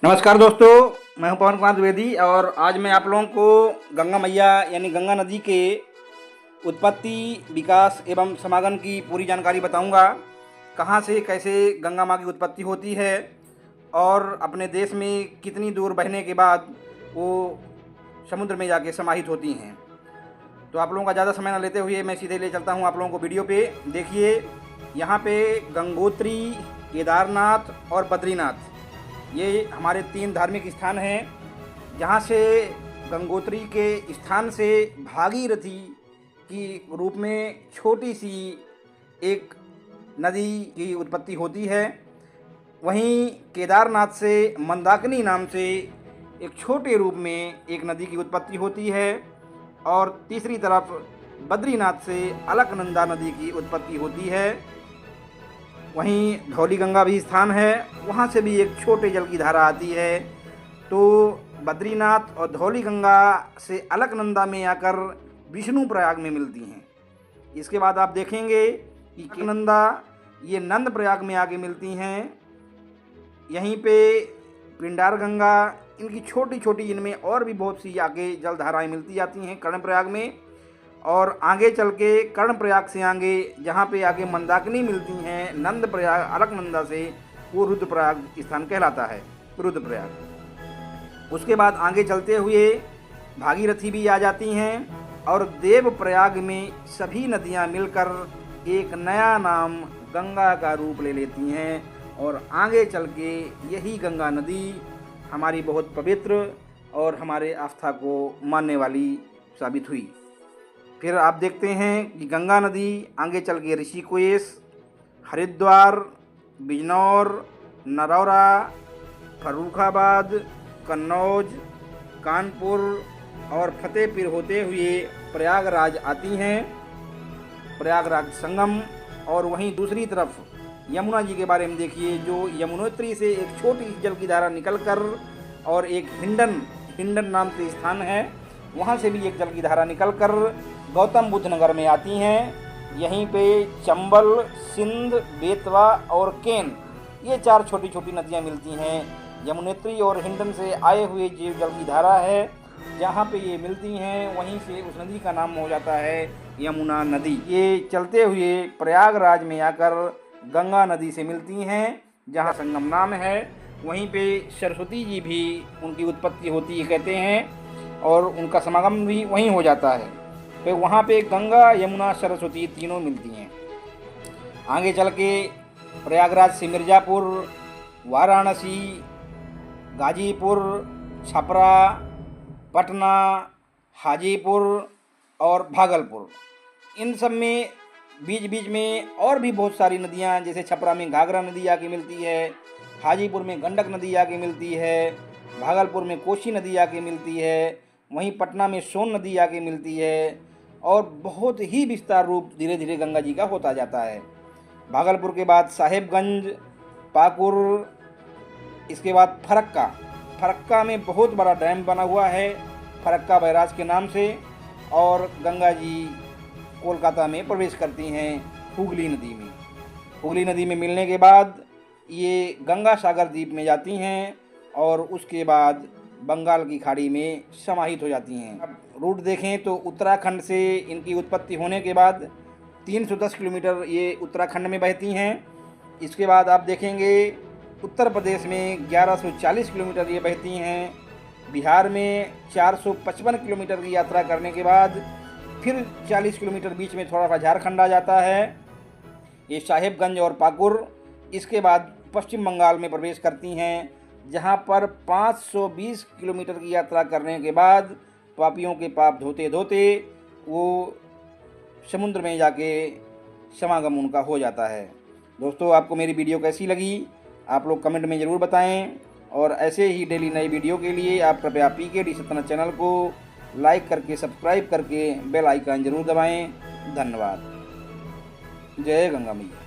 नमस्कार दोस्तों, मैं हूं पवन कुमार द्विवेदी और आज मैं आप लोगों को गंगा मैया यानी गंगा नदी के उत्पत्ति, विकास एवं समागम की पूरी जानकारी बताऊंगा। कहां से कैसे गंगा माँ की उत्पत्ति होती है और अपने देश में कितनी दूर बहने के बाद वो समुद्र में जाके समाहित होती हैं। तो आप लोगों का ज़्यादा समय न लेते हुए मैं सीधे ले चलता हूँ आप लोगों को वीडियो पे। देखिए, यहाँ पे गंगोत्री, केदारनाथ और बद्रीनाथ, ये हमारे 3 धार्मिक स्थान हैं, जहाँ से गंगोत्री के स्थान से भागीरथी की रूप में छोटी सी एक नदी की उत्पत्ति होती है। वहीं केदारनाथ से मंदाकिनी नाम से एक छोटे रूप में एक नदी की उत्पत्ति होती है और तीसरी तरफ बद्रीनाथ से अलकनंदा नदी की उत्पत्ति होती है। वहीं धौली गंगा भी स्थान है, वहाँ से भी एक छोटे जल की धारा आती है। तो बद्रीनाथ और धौली गंगा से अलकनंदा में आकर विष्णु प्रयाग में मिलती हैं। इसके बाद आप देखेंगे कि अलकनंदा ये नंद प्रयाग में आके मिलती हैं। यहीं पे पिंडार गंगा, इनकी छोटी छोटी, इनमें और भी बहुत सी आगे जल धाराएँ मिलती जाती हैं कर्णप्रयाग में। और आगे चल के कर्णप्रयाग से आगे जहाँ पे आगे मंदाकिनी मिलती हैं नंद प्रयाग अलकनंदा से, वो रुद्रप्रयाग स्थान कहलाता है, रुद्रप्रयाग। उसके बाद आगे चलते हुए भागीरथी भी आ जाती हैं और देवप्रयाग में सभी नदियाँ मिलकर एक नया नाम गंगा का रूप ले लेती हैं और आगे चल के यही गंगा नदी हमारी बहुत पवित्र और हमारे आस्था को मानने वाली साबित हुई। फिर आप देखते हैं कि गंगा नदी आगे चल के ऋषिकेश, हरिद्वार, बिजनौर, नरौरा, फर्रुखाबाद, कन्नौज, कानपुर और फतेहपुर होते हुए प्रयागराज आती हैं, प्रयागराज संगम। और वहीं दूसरी तरफ यमुना जी के बारे में देखिए, जो यमुनोत्री से एक छोटी जल की धारा निकलकर और एक हिंडन नाम से स्थान है, वहाँ से भी एक जल की धारा निकलकर गौतम बुद्ध नगर में आती हैं। यहीं पे चंबल, सिंध, बेतवा और केन, ये 4 छोटी छोटी नदियाँ मिलती हैं। यमुनोत्री और हिंडन से आए हुए जो जल की धारा है, जहाँ पे ये मिलती हैं, वहीं से उस नदी का नाम हो जाता है यमुना नदी। ये चलते हुए प्रयागराज में आकर गंगा नदी से मिलती हैं, जहाँ संगम नाम है। वहीं पे सरस्वती जी भी उनकी उत्पत्ति होती है कहते हैं, और उनका समागम भी वहीं हो जाता है। तो वहाँ पे गंगा, यमुना, सरस्वती तीनों मिलती हैं। आगे चल के प्रयागराज से मिर्ज़ापुर, वाराणसी, गाजीपुर, छपरा, पटना, हाजीपुर और भागलपुर, इन सब में बीच बीच में और भी बहुत सारी नदियाँ, जैसे छपरा में घाघरा नदी आके मिलती है, हाजीपुर में गंडक नदी आके मिलती है, भागलपुर में कोसी नदी आके मिलती है, वहीं पटना में सोन नदी आके मिलती है। और बहुत ही विस्तार रूप धीरे धीरे गंगा जी का होता जाता है। भागलपुर के बाद साहेबगंज, पाकुर, इसके बाद फरक्का में बहुत बड़ा डैम बना हुआ है फरक्का बैराज के नाम से, और गंगा जी कोलकाता में प्रवेश करती हैं हुगली नदी में। हुगली नदी में मिलने के बाद ये गंगा सागर द्वीप में जाती हैं और उसके बाद बंगाल की खाड़ी में समाहित हो जाती हैं। अब रूट देखें तो उत्तराखंड से इनकी उत्पत्ति होने के बाद 310 किलोमीटर ये उत्तराखंड में बहती हैं। इसके बाद आप देखेंगे उत्तर प्रदेश में 1140 किलोमीटर ये बहती हैं। बिहार में 455 किलोमीटर की यात्रा करने के बाद फिर 40 किलोमीटर बीच में थोड़ा सा झारखंड आ जाता है, ये साहेबगंज और पाकुर। इसके बाद पश्चिम बंगाल में प्रवेश करती हैं, जहां पर 520 किलोमीटर की यात्रा करने के बाद पापियों के पाप धोते धोते वो समुद्र में जाके समागम उनका हो जाता है। दोस्तों, आपको मेरी वीडियो कैसी लगी आप लोग कमेंट में ज़रूर बताएं, और ऐसे ही डेली नई वीडियो के लिए आप कृपया PKD सतना चैनल को लाइक करके, सब्सक्राइब करके बेल आइकन ज़रूर दबाएं। धन्यवाद। जय गंगा मैया।